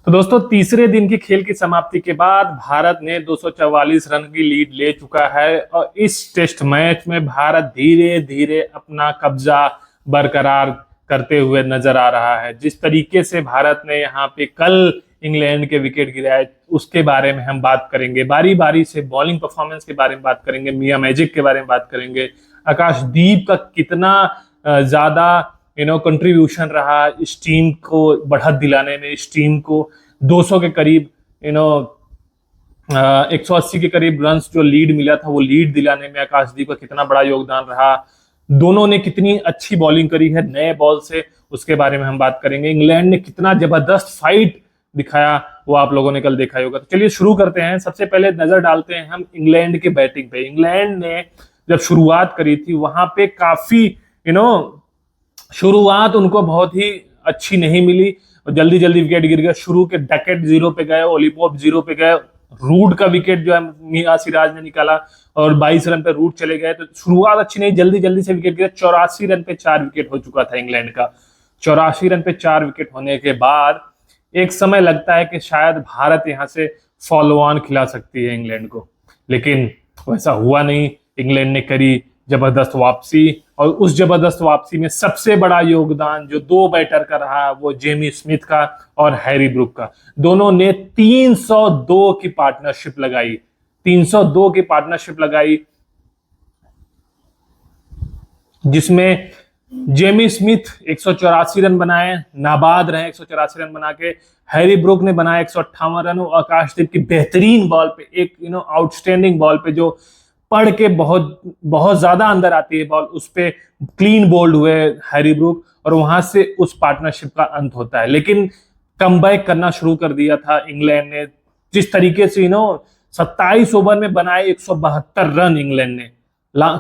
तो दोस्तों तीसरे दिन की खेल की समाप्ति के बाद भारत ने 244 रन की लीड ले चुका है और इस टेस्ट मैच में भारत धीरे धीरे अपना कब्जा बरकरार करते हुए नजर आ रहा है। जिस तरीके से भारत ने यहाँ पे कल इंग्लैंड के विकेट गिराए उसके बारे में हम बात करेंगे, बारी बारी से बॉलिंग परफॉर्मेंस के बारे में बात करेंगे, मियां मैजिक के बारे में बात करेंगे, आकाशदीप का कितना ज्यादा कंट्रीब्यूशन रहा इस टीम को बढ़त दिलाने में, इस टीम को 200 के करीब 180 के करीब रन्स जो लीड मिला था वो लीड दिलाने में आकाशदीप का कितना बड़ा योगदान रहा। दोनों ने कितनी अच्छी बॉलिंग करी है नए बॉल से, उसके बारे में हम बात करेंगे। इंग्लैंड ने कितना जबरदस्त फाइट दिखाया वो आप लोगों ने कल देखा ही होगा। तो चलिए शुरू करते हैं। सबसे पहले नजर डालते हैं हम इंग्लैंड के बैटिंग पे। इंग्लैंड ने जब शुरुआत करी थी वहां पे काफी शुरुआत उनको बहुत ही अच्छी नहीं मिली, जल्दी जल्दी विकेट गिर गया। शुरू के डकेट 0 पे गए, ओलीपोप 0 पे गए, रूट का विकेट जो है मियां सिराज ने निकाला और 22 रन पे रूट चले गए। तो शुरुआत अच्छी नहीं, जल्दी जल्दी से विकेट गिरा। 84 रन पे 4 विकेट हो चुका था इंग्लैंड का। 84 रन पे 4 विकेट होने के बाद एक समय लगता है कि शायद भारत यहां से फॉलो ऑन खिला सकती है इंग्लैंड को, लेकिन वैसा हुआ नहीं। इंग्लैंड ने करी जबरदस्त वापसी और उस जबरदस्त वापसी में सबसे बड़ा योगदान जो दो बैटर का रहा वो जेमी स्मिथ का और हैरी ब्रूक का। दोनों ने 302 की पार्टनरशिप लगाई, 302 की पार्टनरशिप लगाई, जिसमें जेमी स्मिथ 184 रन बनाए, नाबाद रहे 184 रन बना के। हैरी ब्रूक ने बनाया 158 रन। आकाशदीप की बेहतरीन बॉल पे, एक आउटस्टैंडिंग बॉल पे जो पढ़ के बहुत बहुत ज्यादा अंदर आती है बॉल, उस पे क्लीन बोल्ड हुए हैरी ब्रूक और वहां से उस पार्टनरशिप का अंत होता है। लेकिन कमबैक करना शुरू कर दिया था इंग्लैंड ने। जिस तरीके से 27 ओवर में बनाए 172 रन इंग्लैंड ने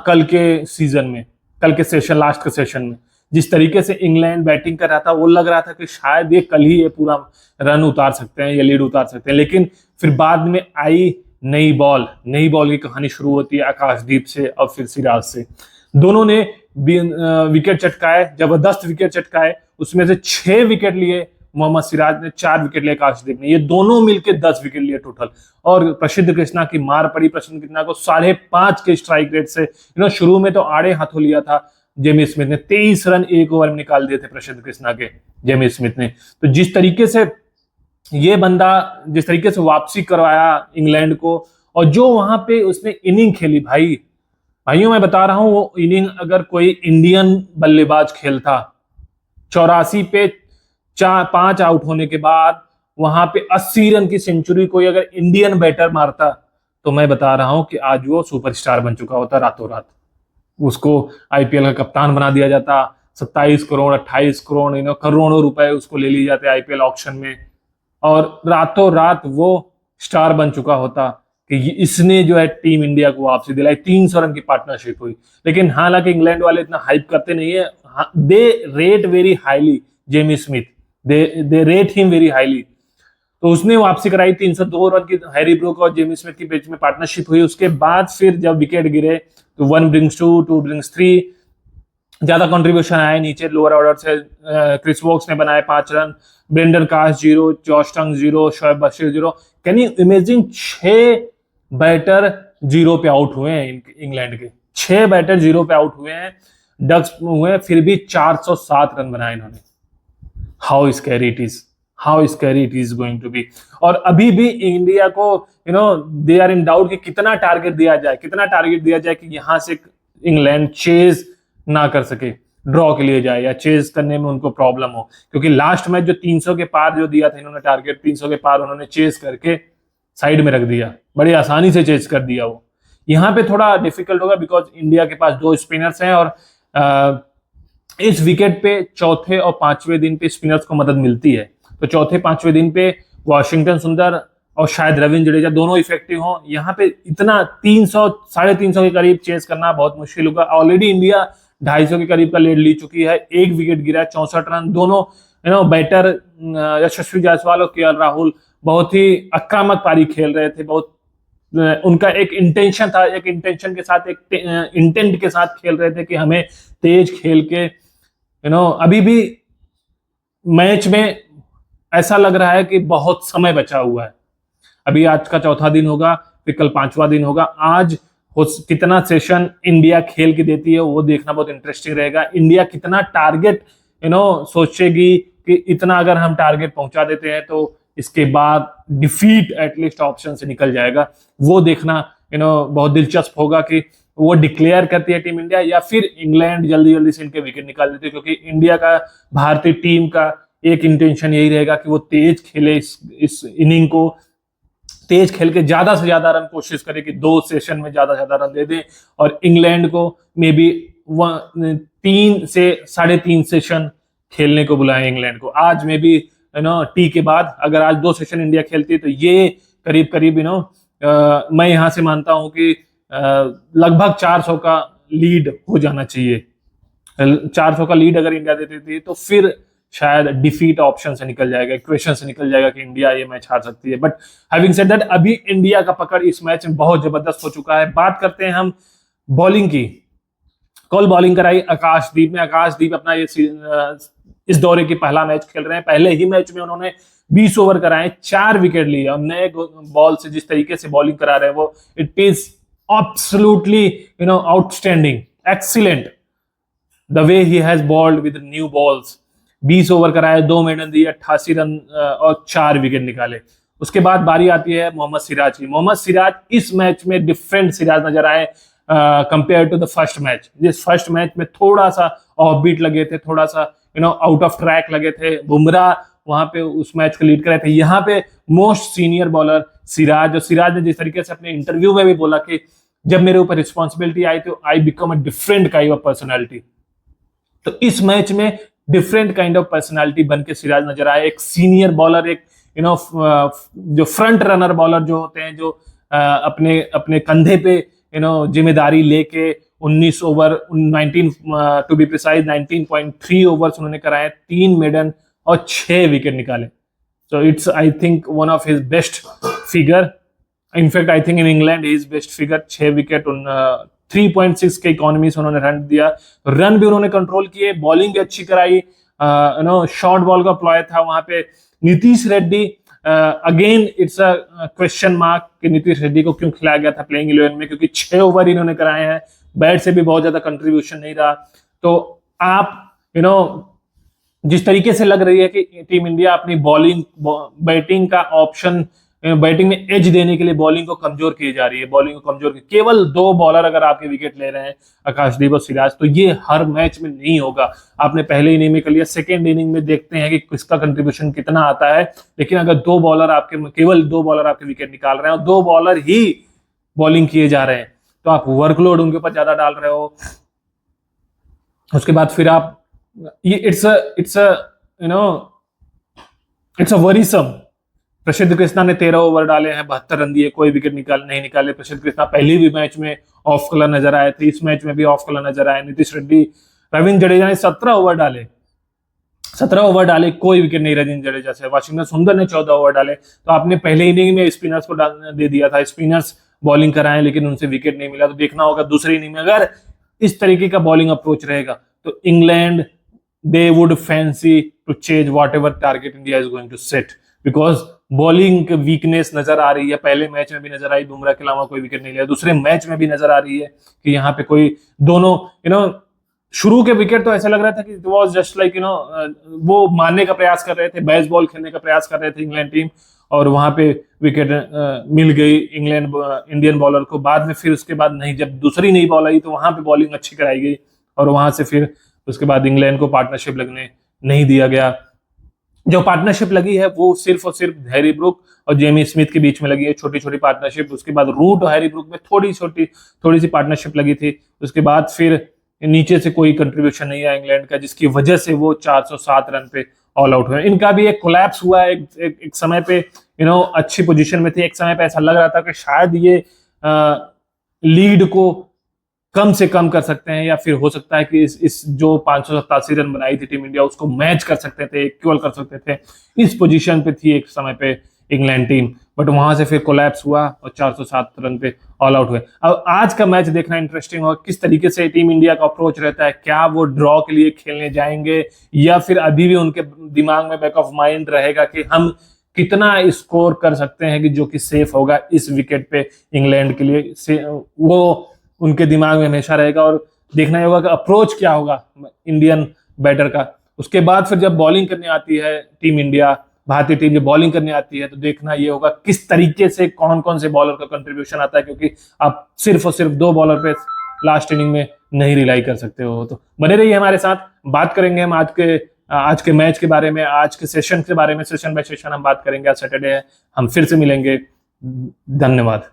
कल के सीजन में, कल के सेशन, लास्ट के सेशन में जिस तरीके से इंग्लैंड बैटिंग कर रहा था वो लग रहा था कि शायद ये कल ही ये पूरा रन उतार सकते हैं, ये लीड उतार सकते हैं। लेकिन फिर बाद में आई नई बॉल की कहानी शुरू होती है आकाशदीप से और फिर सिराज से। दोनों ने विकेट चटकाए, जबरदस्त विकेट चटकाए। उसमें से 6 विकेट लिए मोहम्मद सिराज ने, 4 विकेट लिए आकाशदीप ने। ये दोनों मिलकर 10 विकेट लिए टोटल। और प्रसिद्ध कृष्णा की मार पड़ी। प्रसिद्ध कृष्णा को 5.5 के स्ट्राइक रेट से, शुरू में तो आड़े हाथों लिया था जेमी स्मिथ ने। 23 रन 1 ओवर में निकाल दिए थे प्रसिद्ध कृष्णा के जेमी स्मिथ ने। तो जिस तरीके से ये बंदा जिस तरीके से वापसी करवाया इंग्लैंड को, और जो वहां पे उसने इनिंग खेली, भाइयों मैं बता रहा हूं, वो इनिंग अगर कोई इंडियन बल्लेबाज खेलता, 84 पे 5 आउट होने के बाद वहां पे 80 रन की सेंचुरी कोई अगर इंडियन बैटर मारता, तो मैं बता रहा हूं कि आज वो सुपरस्टार बन चुका होता रातों रात। उसको आईपीएल का कप्तान बना दिया जाता, 27 करोड़ 28 करोड़ करोड़ों रुपए उसको ले लिए जाते आईपीएल ऑक्शन में, और रातों रात वो स्टार बन चुका होता कि इसने जो है टीम इंडिया को वापसी दिलाई। 300 रन की पार्टनरशिप हुई। लेकिन हालांकि इंग्लैंड वाले इतना हाइप करते नहीं है। They rate very highly Jamie Smith, they rate him very highly. तो उसने वापसी कराई 302 रन की। हैरी ब्रूक और जेमी स्मिथ के बीच में पार्टनरशिप हुई। उसके बाद फिर जब विकेट गिरे तो 1 brings 2, 2 brings 3, ज्यादा कंट्रीब्यूशन आया नीचे लोअर ऑर्डर से। क्रिस वोक्स ने बनाए 5 run, Brydon Carse 0, Josh Tongue 0, Shoaib Bashir 0। Can you imagine 6 batter 0 पे आउट हुए हैं इंग्लैंड के। 6 बैटर 0 पे आउट हुए हैं, डक्स हुए, फिर भी 407 रन बनाए इन्होंने। How scary it is, how scary it is going to be. और अभी भी इंडिया को दे आर इन डाउट कि कितना टारगेट दिया जाए कि यहां से इंग्लैंड चेज ना कर सके, ड्रॉ के लिए जाए या चेज करने में उनको प्रॉब्लम हो। क्योंकि लास्ट मैच जो 300 के पार जो दिया था इन्होंने टारगेट, 300 के पार उन्होंने चेज करके साइड में रख दिया, बड़ी आसानी से चेज कर दिया। वो यहाँ पे थोड़ा डिफिकल्ट होगा बिकॉज इंडिया के पास 2 स्पिनर्स हैं और इस विकेट पे चौथे और 5वें दिन पे स्पिनर्स को मदद मिलती है। तो चौथे 5वें दिन पे वाशिंगटन सुंदर और शायद रविंद्र जडेजा दोनों इफेक्टिव हों। यहाँ पे इतना 300 350 के करीब चेस करना बहुत मुश्किल होगा। ऑलरेडी इंडिया 250 के करीब का लीड ले चुकी है। 1 विकेट गिरा, 64 रन। दोनों बैटर यशस्वी जायसवाल और केएल राहुल बहुत ही आक्रामक पारी खेल रहे थे। बहुत उनका एक इंटेंशन था, एक इंटेंशन के साथ, एक इंटेंट के साथ खेल रहे थे कि हमें तेज खेल के अभी भी मैच में ऐसा लग रहा है कि बहुत समय बचा हुआ है। अभी आज का चौथा दिन होगा, फिर कल पांचवा दिन होगा। आज कितना सेशन इंडिया खेल के देती है वो देखना बहुत इंटरेस्टिंग रहेगा। इंडिया कितना टारगेट सोचेगी कि इतना अगर हम टारगेट पहुंचा देते हैं तो इसके बाद डिफीट एटलीस्ट ऑप्शन से निकल जाएगा। वो देखना बहुत दिलचस्प होगा कि वो डिक्लेयर करती है टीम इंडिया या फिर इंग्लैंड जल्दी जल्दी से इनके विकेट निकाल देती है। क्योंकि इंडिया का, भारतीय टीम का एक इंटेंशन यही रहेगा कि वो तेज खेले, इस इनिंग को तेज खेल के ज्यादा से ज्यादा रन कोशिश करे कि 2 सेशन में ज्यादा से ज्यादा रन दे दें, और इंग्लैंड को मे बी 3 से 3.5 सेशन खेलने को बुलाएं इंग्लैंड को। आज में भी टी के बाद अगर आज 2 सेशन इंडिया खेलती है तो ये करीब करीब मैं यहां से मानता हूं कि लगभग 400 का लीड हो जाना चाहिए। 400 का लीड अगर इंडिया देती थी तो फिर शायद डिफीट ऑप्शन से निकल जाएगा, इक्वेशन से निकल जाएगा कि इंडिया ये मैच हार सकती है। बट हैविंग सेड दैट, अभी इंडिया का पकड़ इस मैच में बहुत जबरदस्त हो चुका है। बात करते हैं हम बॉलिंग की। कल बॉलिंग कराई आकाशदीप ने। आकाशदीप अपना ये इस दौरे की पहला मैच खेल रहे हैं। पहले ही मैच में उन्होंने 20 ओवर कराए, 4 विकेट लिए, और नए बॉल से जिस तरीके से बॉलिंग करा रहे हैं वो it is absolutely outstanding, excellent the way he has bowled with new balls. 20 over कराए, 2 मेडन दिए, 88 रन और 4 विकेट निकाले। उसके बाद बारी आती है मोहम्मद सिराज की। मोहम्मद सिराज इस मैच में डिफरेंट सिराज नजर आए compare to the first match. जिस फर्स्ट मैच में थोड़ा सा ऑफ बीट लगे थे, थोड़ा सा आउट ऑफ ट्रैक लगे थे, बुमराह वहां पे उस मैच को लीड कर रहे थे। यहाँ पे मोस्ट सीनियर बॉलर सिराज, और सिराज ने जिस तरीके से अपने इंटरव्यू में भी बोला कि जब मेरे ऊपर रिस्पॉन्सिबिलिटी आई तो I become a different kind of personality. तो इस मैच में डिफरेंट काइंड ऑफ पर्सनालिटी बन के सिराज नजर आए। एक सीनियर बॉलर, एक जो फ्रंट रनर बॉलर जो होते हैं, जो अपने अपने कंधे पे जिम्मेदारी लेके 19 over 19 to be precise 19.3 overs उन्होंने कराए, 3 मेडन और 6 विकेट निकाले। So it's I think one of his best figure. In fact I think in England his best figure. 6 wicket, 3.6 के इकोनॉमी से उन्होंने रन दिया। रन भी उन्होंने कंट्रोल किए, बॉलिंग भी अच्छी कराई। शॉर्ट बॉल का प्लॉय था वहां पे। Nitish Reddy, again it's a question mark कि नीतीश रेड्डी को क्यों खिलाया गया था प्लेइंग 11 में, क्योंकि 6 ओवर इन्होंने कराए हैं, बैट से भी बहुत ज्यादा कंट्रीब्यूशन नहीं रहा। तो आप जिस तरीके से लग रही है कि टीम इंडिया अपनी बॉलिंग, बैटिंग का ऑप्शन, बैटिंग में एज देने के लिए बॉलिंग को कमजोर की जा रही है, बॉलिंग को कमजोर की। केवल 2 बॉलर अगर आपके विकेट ले रहे हैं, आकाशदीप और सिराज, तो ये हर मैच में नहीं होगा। आपने पहले इनिंग में कर लिया, सेकेंड इनिंग में देखते हैं कि किसका कंट्रीब्यूशन कितना आता है। लेकिन अगर 2 बॉलर आपके, केवल 2 बॉलर आपके विकेट निकाल रहे हैं और 2 बॉलर ही बॉलिंग किए जा रहे हैं, तो आप वर्कलोड उनके ऊपर ज्यादा डाल रहे हो। उसके बाद फिर आप ये इट्स अ वरीसम। प्रसिद्ध कृष्णा ने 13 ओवर डाले हैं, 72 रन दिए, कोई विकेट नहीं निकाले। प्रसिद्ध कृष्णा पहले भी मैच में ऑफ कलर नजर आए थे, इस मैच में भी ऑफ कलर नजर आए। नीतीश रेड्डी, रविंद्र जडेजा ने 17 ओवर डाले, कोई विकेट नहीं रविंद्र जडेजा से। वाशिंगटन सुंदर ने 14 ओवर डाले। तो आपने पहले इनिंग में स्पिनर्स को दे दिया था, स्पिनर्स बॉलिंग कराएं, लेकिन उनसे विकेट नहीं मिला। तो देखना होगा दूसरी इनिंग में अगर इस तरीके का बॉलिंग अप्रोच रहेगा तो England they would fancy to chase whatever target India is going to set, because bowling weakness नजर आ रही है। पहले मैच में भी नजर आई, बुमराह के अलावा कोई विकेट नहीं लिया। दूसरे मैच में भी नजर आ रही है कि यहाँ पे कोई दोनों शुरू के विकेट तो ऐसा लग रहा था कि इट वाज जस्ट लाइक वो मारने का प्रयास कर रहे थे, बेस बॉल खेलने का प्रयास कर रहे थे इंग्लैंड टीम, और वहां पे विकेट मिल गई इंडियन बॉलर को। बाद में फिर उसके बाद नहीं, जब दूसरी नई बॉल आई तो वहां पे बॉलिंग अच्छी कराई गई, और वहां से फिर उसके बाद इंग्लैंड को पार्टनरशिप लगने नहीं दिया गया। जो पार्टनरशिप लगी है वो सिर्फ और सिर्फ हैरी ब्रूक और जेमी स्मिथ के बीच में लगी है, छोटी छोटी पार्टनरशिप। उसके बाद रूट और हैरी ब्रूक में थोड़ी सी पार्टनरशिप लगी थी। उसके बाद फिर नीचे से कोई कंट्रीब्यूशन नहीं आया इंग्लैंड का, जिसकी वजह से वो 407 रन पे ऑल आउट हुए। इनका भी एक कोलैप्स हुआ है। एक समय पे अच्छी पोजीशन में थे, एक समय पे ऐसा लग रहा था कि शायद ये लीड को कम से कम कर सकते हैं, या फिर हो सकता है कि इस जो 587 रन बनाई थी टीम इंडिया उसको मैच कर सकते थे, इक्वल कर सकते थे। इस पोजीशन पे थी एक समय पे इंग्लैंड टीम, बट वहां से फिर कोलैप्स हुआ और 407 रन पे ऑल आउट हुए। अब आज का मैच देखना इंटरेस्टिंग होगा, किस तरीके से टीम इंडिया का अप्रोच रहता है, क्या वो ड्रॉ के लिए खेलने जाएंगे या फिर अभी भी उनके दिमाग में बैक ऑफ माइंड रहेगा कि हम कितना स्कोर कर सकते हैं कि जो कि सेफ होगा इस विकेट पे इंग्लैंड के लिए से, वो उनके दिमाग में हमेशा रहेगा। और देखना ही होगा कि अप्रोच क्या होगा इंडियन बैटर का। उसके बाद फिर जब बॉलिंग करने आती है टीम इंडिया, भारतीय टीम जब बॉलिंग करने आती है, तो देखना ये होगा किस तरीके से कौन कौन से बॉलर का कंट्रीब्यूशन आता है, क्योंकि आप सिर्फ और सिर्फ 2 बॉलर पे लास्ट इनिंग में नहीं रिलाई कर सकते हो। तो बने रहिए हमारे साथ, बात करेंगे हम आज के मैच के बारे में, आज के सेशन के बारे में, सेशन बाय सेशन हम बात करेंगे। आज सैटरडे है, हम फिर से मिलेंगे। धन्यवाद।